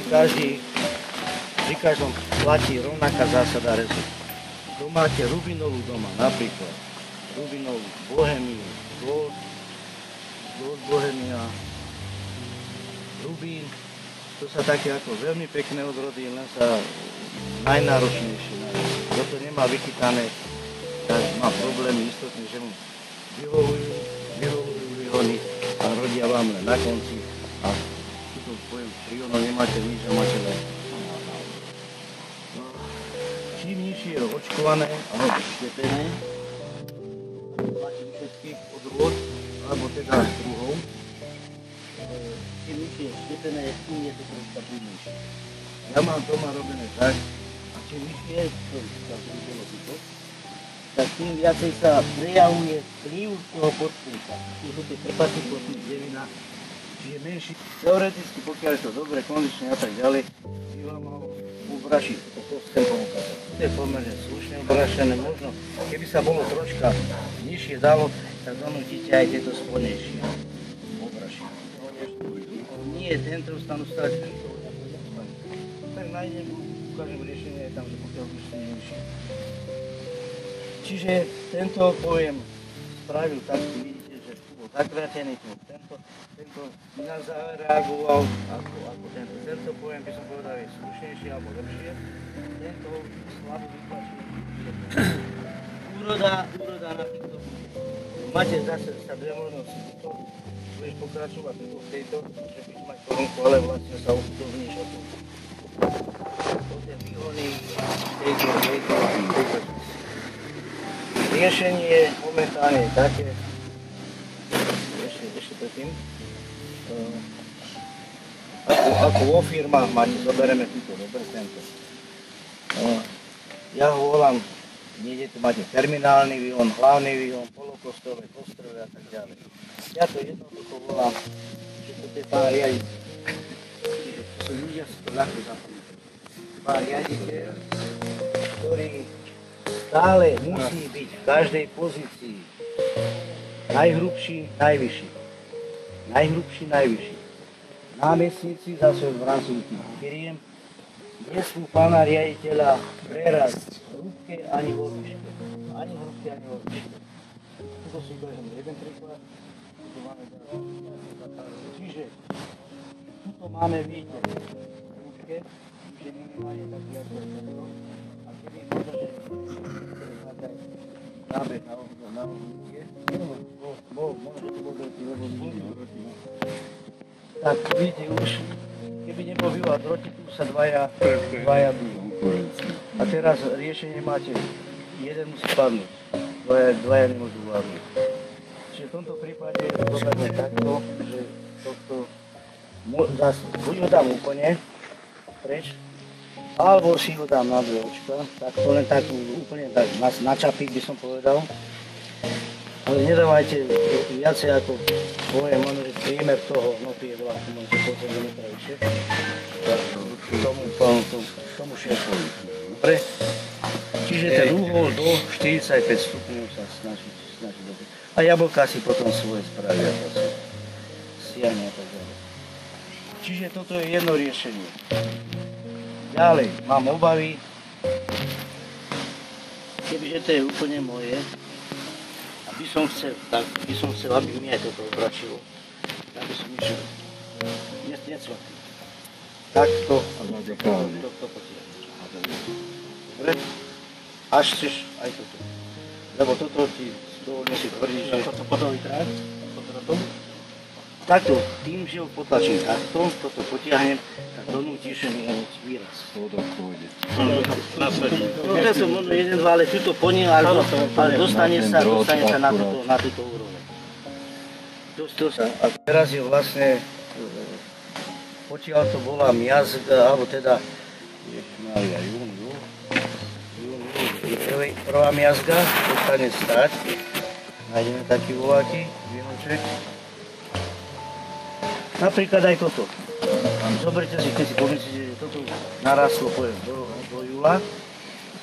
pri každom platí rovnaká zásada rezu. Tu máte rubinovú doma, napríklad rubinovú bohemiu, gold bohemia, rubín. To sa také ako veľmi pekné odrody, len sa najnáročnejšie nájsť. Kto to nemá vychytané, tak má problémy istotne, že mu vyhovujú výhony a rodia vám len na konci. A tuto poviem, pri ono nemáte nič a máte len. Čím nižšie je očkované alebo štepené, máte všetkých odrôd, alebo teda druhov, čím nižšie je štepené, tým je to troška plynejšie. Ja mám doma robené tak, a čím nižšie je to, tak tým viacej sa prejavuje vplyv toho podpúka. Tu sú tie krpatý podpúk, devina, čiže menší. Teoreticky, pokiaľ je to dobre, kondične a tak ďalej, by vám mal ubrašiť to kostempom ukázať. To je pomerne slušne ubrašené, možno keby sa bolo troška nižšie dalo, tak donútite aj tieto spodnejšie obrašiť. Nie, tento stanú stať. Tak nájdem, ukážem riešenie aj tam, že pokiaľ už ste nižšie. Čiže tento pojem spravil tak, vidíte, že tu bol zakrátený, tento inak zareagoval ako tento. Tento pojem by som povedal je slušnejší alebo lepšie. Tento slabo vytlačil. Úroda na týchto. Máte zase sa dve možnosti. Budeš pokračovať v tejto, že budeš mať korunku, ale vlastne sa obdobníš o to. To tie výhony tejto. Riešenie je momentálne také, ešte predtým, ako vo firmách máte, zoberieme túto, tento. Ja ho volám, niekde tu máte terminálny výhon, hlavný výhon, polokostové, kostrové a tak ďalej. Ja to jednoducho volám, že to je pán riaditeľ. To sú ľudia, si to ľahko zapamätajú. Pán riaditeľ, ktorý stále musí byť v každej pozícii najhrubší, najvyšší. Najhrubší, najvyšší. Námestníci zase v rámci tých firiem nesmú pána riaditeľa prerazť v hrubke ani vo výške. Ani v hrubke, ani vo výške. Tuto si ukážem jeden príklad. Tuto máme čiže tuto máme, vidíte, v hrubke, že minimálne taký ako je tento. A keby podrželi nábeh na ohľadke, môže to bol droti, lebo vidíte. Tak vidíte už, keby nebol vývod droti, tu sa dvaja bijú. A teraz riešenie máte, jeden musí padnúť, dvaja nemôžu vládnuť. Čiže v tomto prípade je to dobre takto, že toto zase buď ho dám úplne preč, alebo si ho dám na dve očka, tak to len tak úplne tak na čapík by som povedal. Ale nedávajte viacej ako poviem, že priemer toho hmoty je veľa, môžete pozrieť nepravičie. Tomu šéfovi. Dobre? Čiže ten uhol do 45 stupňov sa snaží dobre. A jablká si potom svoje spravia, siania a tak ďalej. Čiže toto je jedno riešenie. Ďalej, mám obavy, kebyže to je úplne moje, aby som chcel, aby mi aj toto obračilo, tak by som išiel necvaký. Takto a to potiahnuť. Dobre? Až chceš aj toto. Lebo toto ti dovolne si tvrdíš, že... Toto podový trát? Takto, tým, že ho potlačím takto, toto potiahnem, tak donútiš mi hneď výraz. To som možno jeden, dva, ale tuto poníl, ale dostane sa na túto úroveň. A teraz je vlastne, potiaľ to bola miazga, alebo teda, je prvá miazga, dostane stať, nájdeme taký voľaký výhoček. Napríklad aj toto. Zoberte si, keď si pomyslíte, že toto narastlo do júla,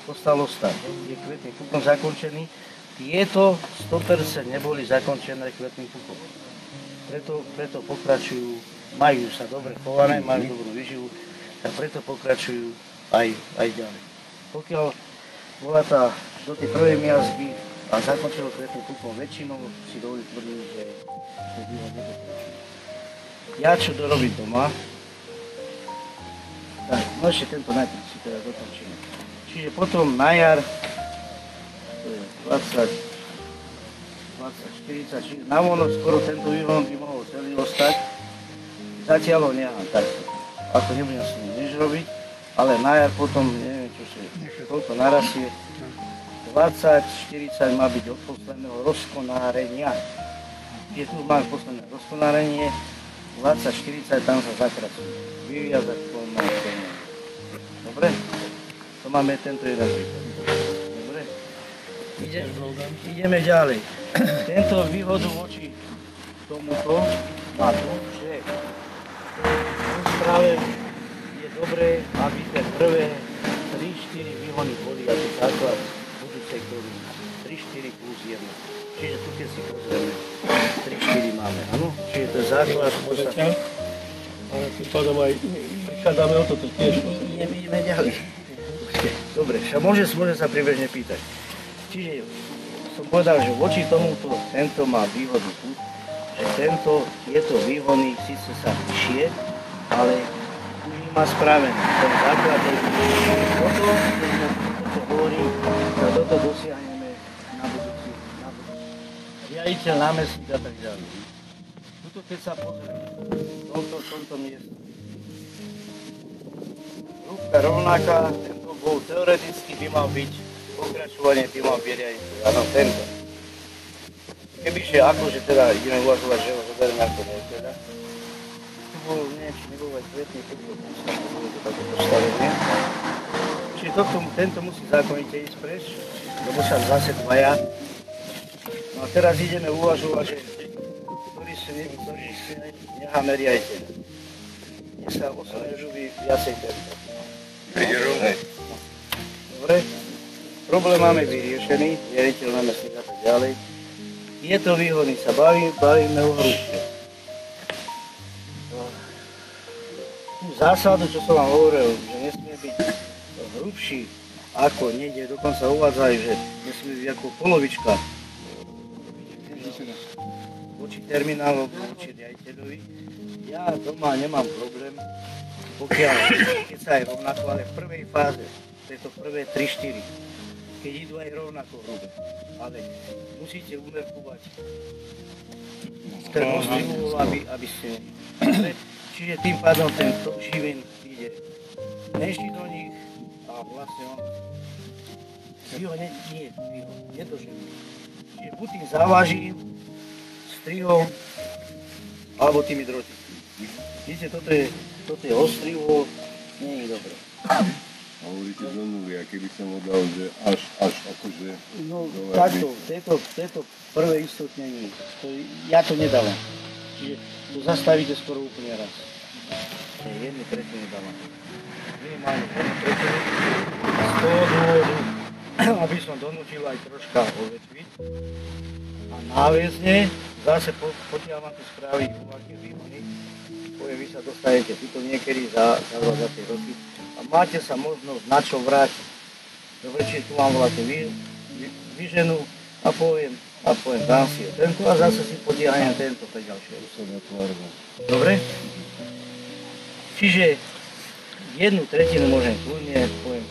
postalo stať. Je kvetný kúpom zakončený. Tieto 100% neboli zakončené kvetným kúpom. Preto pokračujú, majú sa dobre chované, majú dobrú výživu. tak preto pokračujú aj ďalej. Pokiaľ bola do tej prvej miazgy a zakončilo kvetnú kúpom, väčšinou si dovolí tvrdiť, že výhod nepokračuje. Ja čo dorobiť doma, tak no ešte tento najprv si teda dokončíme. Čiže potom na jar, to je 20, 40, čiže na vono skoro tento výhon by mohol celý ostať. Zatiaľ ho nechám takto. Ako nebudem s ním nič robiť, ale na jar potom, neviem čo si, koľko narastie, 20, 40 má byť od posledného rozkonárenia. Keď tu máme posledné rozkonárenie, 20, 40 tam sa zakracuje. Vyviazať polnou tému. Dobre? To máme tento jeden príklad. Dobre? Ideme ďalej. Tento výhodu voči tomuto má to, že práve je dobré, aby tie prvé 3-4 výhony boli ako základ budúcej korúny. 3-4 plus 1. Čiže tu keď si pozrieme, 3-4 máme, áno? Čiže to je základ. Ale tým pádom aj prichádzame o toto tiež. Ideme ďalej. Dobre, môže sa priebežne pýtať. Čiže som povedal, že voči tomuto tento má výhodu tu, že tieto výhony síce sa vyššie, ale už ich má spravené. Ten základ je toto hovorí, že toto dosiahneme na budúci. Riaditeľ, námestník a tak ďalej. Tuto keď sa pozrieme, v tomto mieste. Rúbka rovnaká, tento bol teoreticky by mal byť, pokračovanie by mal byť aj áno, tento. Kebyže akože teda ideme uvažovať, že ho zoberieme ako neteľa, tu bol niečo, nebol aj kvetný, nebolo to také postavenie. Čiže tento musí zákonite ísť preč, lebo sa zase dvaja. No a teraz ideme uvažovať, že ktorý si necháme riaditeľa. Mne sa osobne ľúbi viacej tento. Dobre, problém máme vyriešený, riaditeľ námestník a tak ďalej. Tieto výhody sa bavíme o hrúbke. Tú zásadu, čo som vám hovoril, že nesmie byť hrubší ako niekde, dokonca uvádzajú, že nesmie byť ako polovička voči terminálu, voči riaditeľovi. Ja doma nemám problém, pokiaľ, keď sa aj rovnako, ale v prvej fáze, tieto prvé 3-4, keď idú aj rovnako hrubé, ale musíte umerkovať ten ostrivol, aby ste čiže tým pádom ten živin ide menší do nich a vlastne on nie nedožený. Čiže buď tým závažím, strihom, alebo tými drotikmi. Vidíte, toto je ostrivol, nie je dobré. Hovoríte do nuly, a keby som ho dal, že až akože... No takto, tieto prvé istotnenie, ja to nedávam. Čiže to zastavíte skoro úplne raz. Jednu tretinu dávam. Minimálne jednu tretinu. Z toho dôvodu, aby som donútil aj troška ovetviť. A náväzne zase pokiaľ vám tu spraví uvaké výhony, poviem, vy sa dostanete tuto niekedy za 20 roky. A máte sa možnosť na čo vrátiť. Dobre, či tu mám voláte vyženú a poviem, dám si tento a zase si podiahnem tento pre ďalšie. Dobre? Čiže jednu tretinu môžem kľudne, poviem,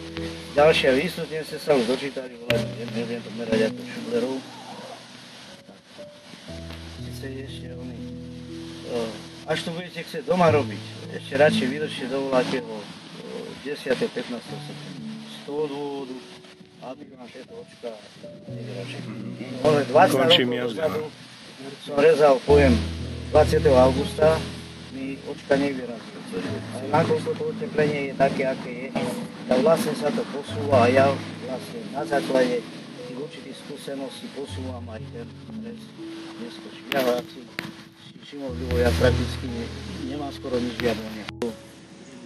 ďalšia výstupne ste sa už dočítali, neviem to merať ako šublerov. Sice ešte oni, až to budete chcieť doma robiť, ešte radšej vydržte do volákeho 10. 15. septembra. Z toho dôvodu, aby vám tieto očka nevyračili. Možno 20 rokov dozadu som rezal, poviem, 20. augusta mi očka nevyrazili. Ale nakoľko to oteplenie je také, aké je, tak vlastne sa to posúva a ja vlastne na základe tých určitých skúseností posúvam aj ten rez. Neskočím. Ja ho asi všimol, ja prakticky nemám skoro nič viadne.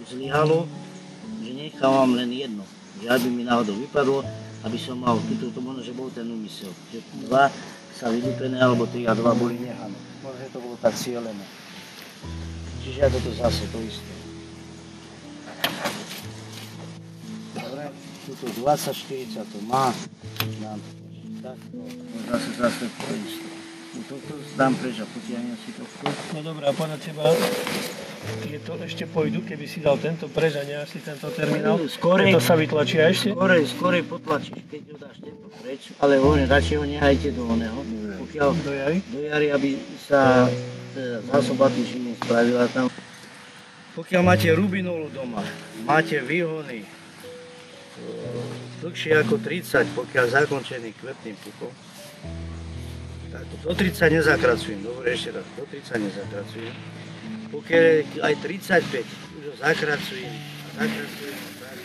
Zlyhalo, že nechávam len jedno, že aby mi náhodou vypadlo, aby som mal, to možno, že bol ten úmysel, že 2 sa vylúpené, alebo 3 a 2 boli nechané. Možno, že to bolo tak cieľené. Čiže ja toto zase to isté. tuto 20-40 to má. Dám takto, zase to isto. Toto dám preč a potiahnem si to. No dobré, a podľa teba tieto ešte pôjdu, keby si dal tento preč a neasi tento terminál? Skorej. To sa vytlačí a ešte? Skorej potlačíš, keď ho dáš tento preč, ale hovorím, radšej ho nehajte do oného. Pokiaľ do jary, aby sa zásoba tým živým spravila tam. Pokiaľ máte rubinolu doma, máte výhony dlhšie ako 30, pokiaľ zakončený kvetným pukom, tak do 30 nezakracujem, dobre, ešte raz, do 30 nezakracujem. Pokiaľ aj 35, už ho zakracujem a zakracujem ho tak,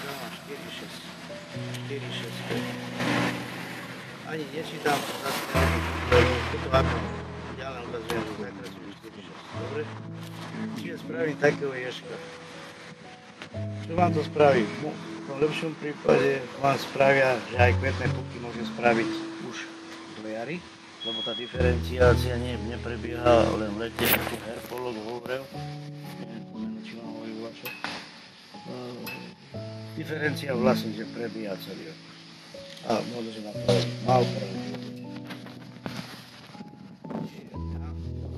dávam 4, 6, 5. Ani nečítam, zase neviem, toto ako, ja len ukazujem, že zakracujem 4, 6, dobre? Čiže spravím takého ježka. Čo vám to spraví? V tom lepšom prípade vám spravia, že aj kvetné puky môže spraviť už do jary, lebo tá diferenciácia neprebieha len v lete, ako herpolog hovoril. Neviem, či vám hovorí vaše. Diferencia vlastne, že prebieha celý rok. A môže na to mal pravdu.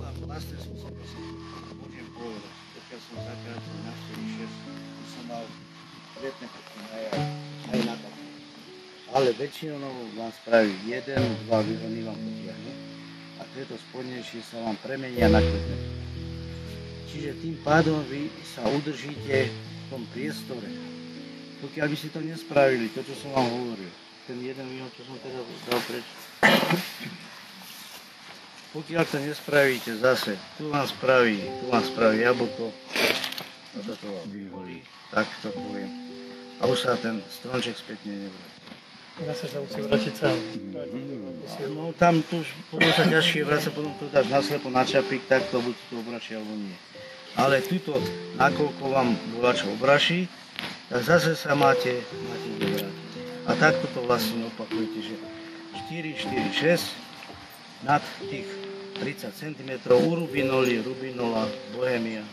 Ja vlastne som sa môžem povedať, pokiaľ som zakrátil na 4-6, som mal kvetné puky na jar, aj na to. Ale väčšinou vám spraví 1-2 výhony vám potiahne a tieto spodnejšie sa vám premenia na kvetné. Čiže tým pádom vy sa udržíte v tom priestore. Pokiaľ by ste to nespravili, to čo som vám hovoril, ten jeden výhon, čo som teda dal preč. Pokiaľ to nespravíte zase, tu vám spraví jablko a toto vám vyholí, tak to poviem. A už sa ten stromček spätne nevráti. Zase sa musí vrátiť sám. No tam to už potom sa ťažšie vráca, potom to dáš naslepo na čapík, tak to buď to obračí alebo nie. Ale tuto, nakoľko vám volačo obraší, tak zase sa máte kde vrátiť. A takto to vlastne opakujete, že 4, 4, 6 nad tých 30 cm u rubinoly, rubinola, bohemia,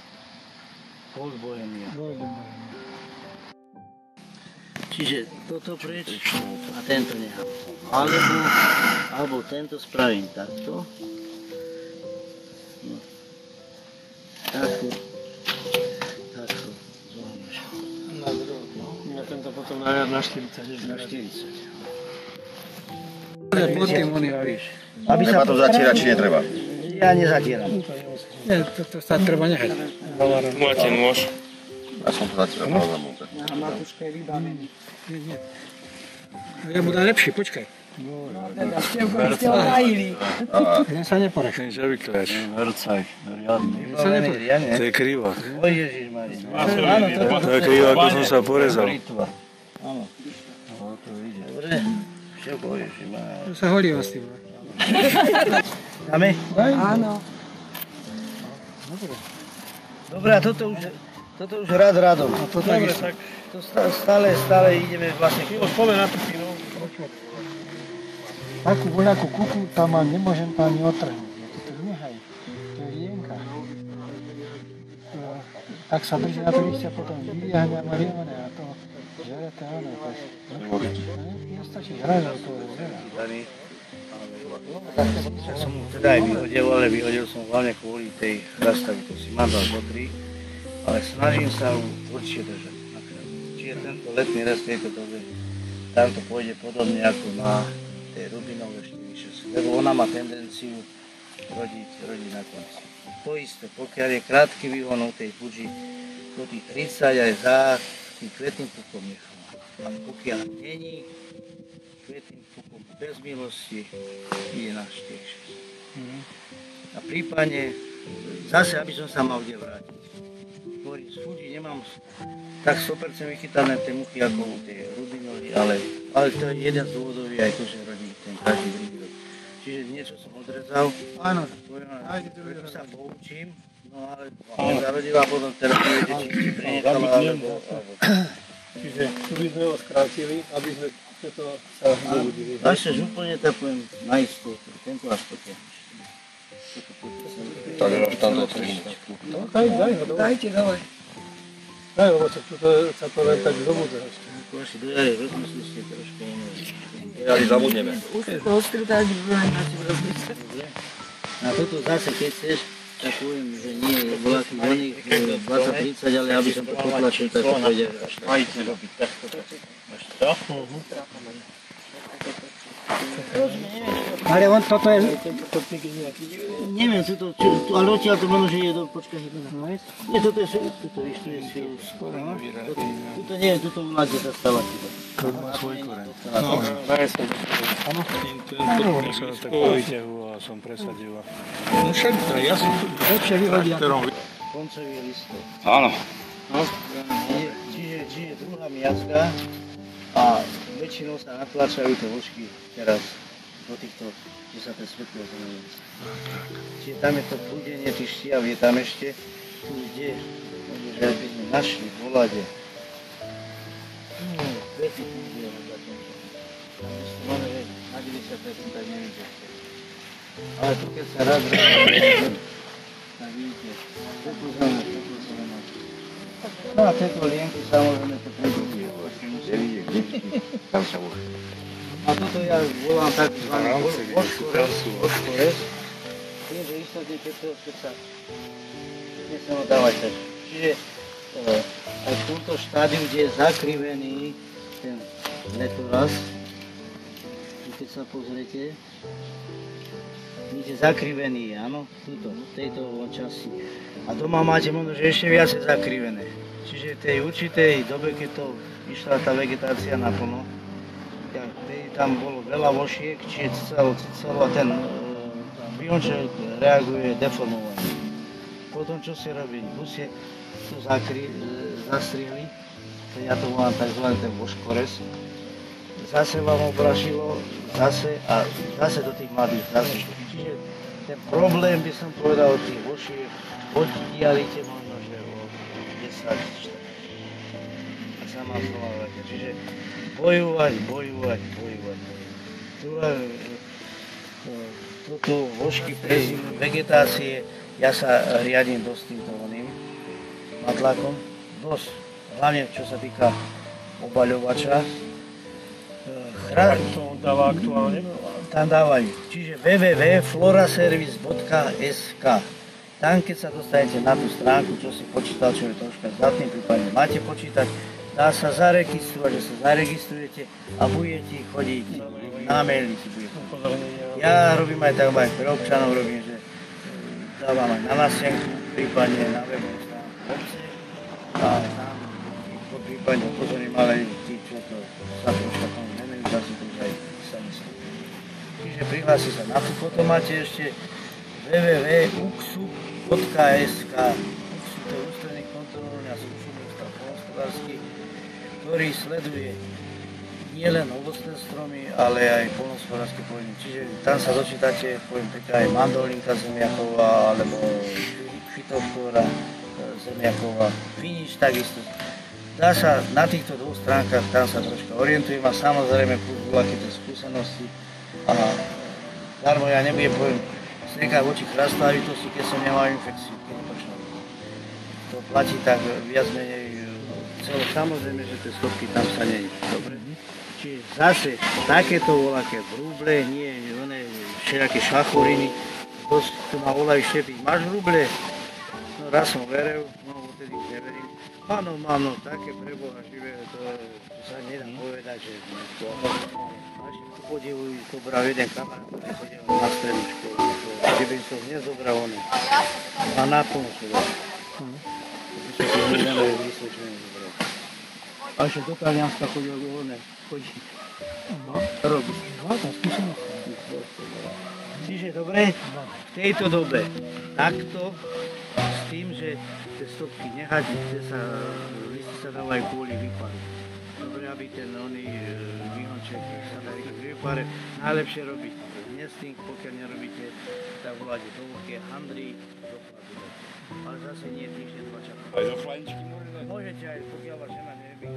Cold bohemia. Čiže toto preč a tento nechám. Alebo tento spravím takto. No. Takto. Zohľadneš. Na tento potom na 40. Na 40. Aby sa to zatierať, či netreba? Ja nezatieram. Nie, to sa treba nechať. Máte nôž. Ja som to zatieral na zamúte. Matuška je vybavený. Nie. Ja mu dám lepší, počkaj. Teda ste ho najili. Jeden sa neporeš. Ten žavikláč. Vercaj, riadny. To je krivo. Oj Ježišmarja. Áno, To je krivo, ako som sa porezal. Áno. To ide. Dobre. Všetko Ježišmarja. To sa holí s tým. Dáme? Áno. Dobre, a toto už radom. A to Dobre, takisto. tak To stále ideme vlastne. už poďme na tú pinu. Takú voľakú kuku tam nemôžem to ani otrhnúť. To nechaj. To je jenka. Tak sa drží na to lišťa, potom vyliahne a marione a to žere to ono. Nestačí hrať do toho žera. Tak som mu teda aj vyhodil, ale vyhodil som hlavne kvôli tej rastavitosti. Mám dal do 3, ale snažím sa ju určite držať. Čiže tento letný rast tejto dobe, tam to pôjde podobne ako na tej rubinové 4-6, lebo ona má tendenciu rodiť na konci. To isté, pokiaľ je krátky výhon u tej buži, do tých 30 aj za tým kvetným pukom nechám. A pokiaľ není kvetným pukom bez milosti, ide na 4-6. A prípadne, zase aby som sa mal kde vrátiť. Hovorím, z Fuji nemám tak 100% vychytané tie muchy ako u tej rubinoly, ale to je jeden z dôvodov aj to, že rodí ten každý druhý rok. Čiže niečo som odrezal, preto sa poučím, no ale vám zarodila potom teraz neviete, či prenechala, alebo... Čiže tu by sme ho skrátili, aby sme to sa zobudili. Ešte už úplne tapujem na istotu, tento až potiahneš. Tak až tam do 3 No daj ho, Dajte, dole. Daj, lebo sa to len tak zobudze. Vaši dojari, rozmyslí ste trošku ono. Dojari zabudneme. Už to odstritáš, budeme na čím rozmýšľať. Dobre? A toto zase, keď chceš, tak poviem, že nie je voľaký voných 20-30, ale aby som to potlačil, tak to pôjde až tak. Majte robiť takto. Máš to? Ale on toto je... Neviem, ale odtiaľ to možno, že je do... Počkaj, nie, toto je tuto, víš, tu je sviel. Tuto nie, tuto vládne sa stala chyba. To má svoj koreň. No, Ja sa tak povyťahu a som presadil. No však, ja som tu. Lepšie vyhodia. koncový listov. Áno. No, čiže druhá miazga a väčšinou sa natlačajú tie vožky teraz do týchto, kde sa tie svetlo zmenujú. Čiže tam je to prúdenie tých štíav, je tam ešte, tu kde, že by sme našli v volade. Veci tu je za tento. Tam ešte máme, že na 90% tak nevidíte. Ale tu keď sa raz tak vidíte, toto znamená. No a tieto lienky samozrejme to prebudujú. A toto ja volám takzvaný voškorez. Tým, že istotne keď sa nesmieme dávať tak. Čiže aj v tomto štádiu, kde je zakrivený ten letoraz, keď sa pozriete, vidíte zakrivený, áno, tuto, v tejto časti. A doma máte možno, že ešte viacej zakrivené. Čiže v tej určitej dobe, keď to išla tá vegetácia naplno, tam bolo veľa vošiek, čiže cicalo a ten bionček reaguje deformovane. Potom čo si robí? Buď ste tu zastrieli, ja to volám tzv. Ten voškorez, zase vám obrašilo, zase a zase do tých mladých zase. Čiže ten problém by som povedal od tých vošiek, oddialite možno, že o 10-4. A sama slova, čiže bojovať. Toto vožky pre zimu, vegetácie, ja sa riadím dosť týmto oným matlákom, dosť, hlavne čo sa týka obaľovača. To on dáva aktuálne? Tam dávajú, čiže www.floraservice.sk. Tam keď sa dostanete na tú stránku, čo si počítal, čo je troška zdatný, prípadne máte počítať, dá sa zaregistrovať, že sa zaregistrujete a budete chodiť na mailnici. Ja robím aj tak, aj pre občanov robím, že dávam aj na násienku, prípadne na webovú stránku obce a tam prípadne upozorím, ale tí, čo to sa troška tomu nemejú, zase to už aj sami sú. Čiže prihlási sa na to, potom máte ešte www.uksu.sk. UKSU to je ústredný kontrolný a skúšobný ústav poľnohospodársky, ktorý sleduje nielen ovocné stromy, ale aj poľnohospodárske plodiny. Čiže tam sa dočítate, poviem taká aj mandolinka zemiaková, alebo fitoftóra zemiaková, finiš takisto. Dá sa na týchto dvoch stránkach, tam sa troška orientujem a samozrejme plus voľaké tie skúsenosti. A darmo ja nebudem, poviem, striekať voči chrastlávitosti, keď som nemal infekciu, keď nepočal. To platí tak viac menej celé. Samozrejme, že tie stopky tam sa nie je. Dobre. Čiže zase takéto voľaké vrúble, nie one všelijaké šachoriny, dosť tu ma volajú štepiť. Máš vrúble? No raz som veril, no odtedy neverím. Áno, mám, no také preboha živé, to sa nedá povedať, že to podivujú, to bral jeden kamarát, ktorý chodil na strednú školu, že by som nezobral ono. A naplno sa dá. To by som to vysvedčené zobral. A ešte do Talianska chodil ono, chodí. Robí. Čiže dobre, v tejto dobe takto, s tým, že tie stopky nehať, listy sa dávajú kvôli výparu. Dobre, aby ten výhonček sa dali k výpare, najlepšie robiť nesting, pokiaľ nerobíte, tak voláte do vlhké handry, do chladu. Ale zase nie týždeň, 2 čaká. Aj do flančky môžete? Môžete aj, pokiaľ vaša žena nerobí.